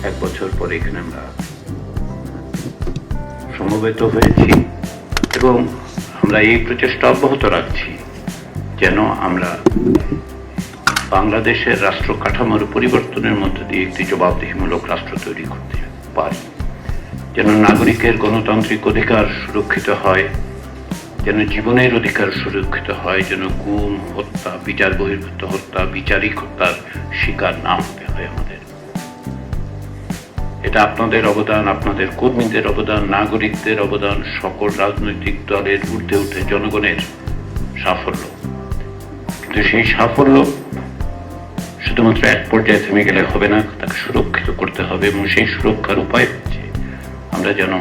এক বছর পরে এখানে আমরা সমবেত হয়েছি এবং আমরা এই প্রচেষ্টা অব্যাহত রাখছি যেন আমরা বাংলাদেশের রাষ্ট্র কাঠামোর পরিবর্তনের মধ্য দিয়ে একটি জবাবদিহিমূলক রাষ্ট্র তৈরি করতে পারি, যেন নাগরিকের গণতান্ত্রিক অধিকার সুরক্ষিত হয়, যেন জীবনের অধিকার সুরক্ষিত হয়, যেন গুম, হত্যা, বিচার বহির্ভূত হত্যা, বিচারিক হত্যার শিকার না হতে হয় আমাদের। এটা আপনাদের অবদান, আপনাদের কর্মীদের অবদান, নাগরিকদের অবদান, সকল রাজনৈতিক দলের ঊর্ধ্বে উঠে জনগণের সাফল্য। কিন্তু সেই সাফল্য শুধুমাত্র এক পর্যায়ে থেমে গেলে হবে না, তাকে সুরক্ষিত করতে হবে এবং সেই সুরক্ষার উপায় হচ্ছে আমরা যেন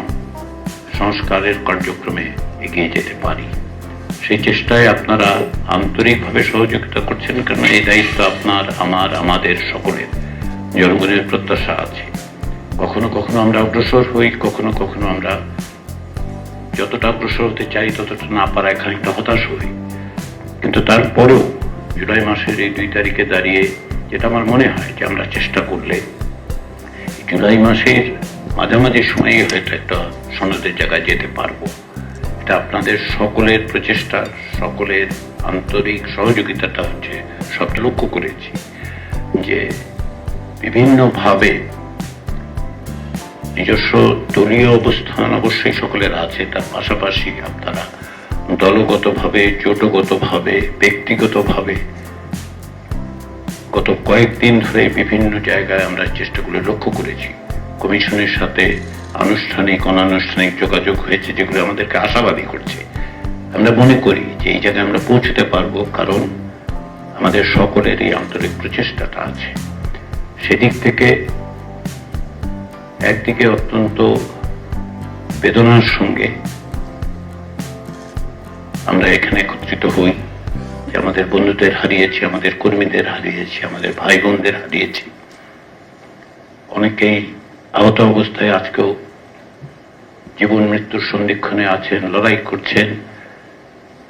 সংস্কারের কার্যক্রমে এগিয়ে যেতে পারি। সেই চেষ্টায় আপনারা আন্তরিকভাবে সহযোগিতা করছেন, কারণ এই দায়িত্ব আপনার, আমার, আমাদের সকলের। জনগণের প্রত্যাশা আছে। কখনো কখনো আমরা অগ্রসর হই, কখনো কখনো আমরা যতটা অগ্রসর হতে চাই ততটা না পারায় খানিকটা হতাশ হই। কিন্তু তারপরেও জুলাই মাসের এই 2 তারিখে দাঁড়িয়ে যেটা আমার মনে হয় যে আমরা চেষ্টা করলে জুলাই মাসের মাঝামাঝি সময়ে হয়তো একটা সনদের জায়গায় যেতে পারবো। এটা আপনাদের সকলের প্রচেষ্টা, সকলের আন্তরিক সহযোগিতাটা হচ্ছে সবটা লক্ষ্য করেছি যে বিভিন্নভাবে নিজস্ব দলীয় অবস্থান অবশ্যই সকলের আছে, তার পাশাপাশি আপনারা দলগতভাবে, জোটগতভাবে, ব্যক্তিগতভাবে গত কয়েকদিন ধরে বিভিন্ন জায়গায় আমরা চেষ্টাগুলো লক্ষ্য করেছি। কমিশনের সাথে আনুষ্ঠানিক অনানুষ্ঠানিক যোগাযোগ হয়েছে, যেগুলো আমাদেরকে আশাবাদী করছে। আমরা মনে করি যে এই জায়গায় আমরা পৌঁছতে পারবো, কারণ আমাদের সকলের এই আন্তরিক প্রচেষ্টাটা আছে। সেদিক থেকে একদিকে অত্যন্ত বেদনার সঙ্গে আমরা এখানে একত্রিত হই যে আমাদের বন্ধুদের হারিয়েছি, আমাদের কর্মীদের হারিয়েছি, আমাদের ভাই বোনদের হারিয়েছি। অনেকেই আহত অবস্থায় আজকেও জীবন মৃত্যুর সন্ধিক্ষণে আছেন, লড়াই করছেন।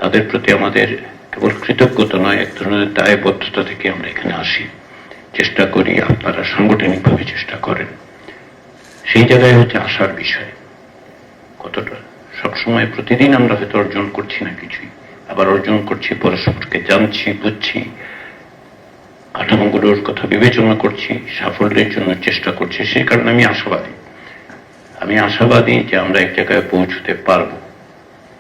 তাদের প্রতি আমাদের কেবল কৃতজ্ঞতা নয়, এক ধরনের দায়বদ্ধতা থেকে আমরা এখানে আসি, চেষ্টা করি, আপনারা সাংগঠনিকভাবে চেষ্টা করেন। সেই জায়গায় হচ্ছে আশার বিষয়। কতটা সবসময় প্রতিদিন আমরা হয়তো অর্জন করছি না কিছুই, আবার অর্জন করছি, পরস্পরকে জানছি, বুঝছি, কাঠামোগুলোর কথা বিবেচনা করছি, সাফল্যের জন্য চেষ্টা করছি। সেই কারণে আমি আশাবাদী যে আমরা এক জায়গায় পৌঁছতে পারবো।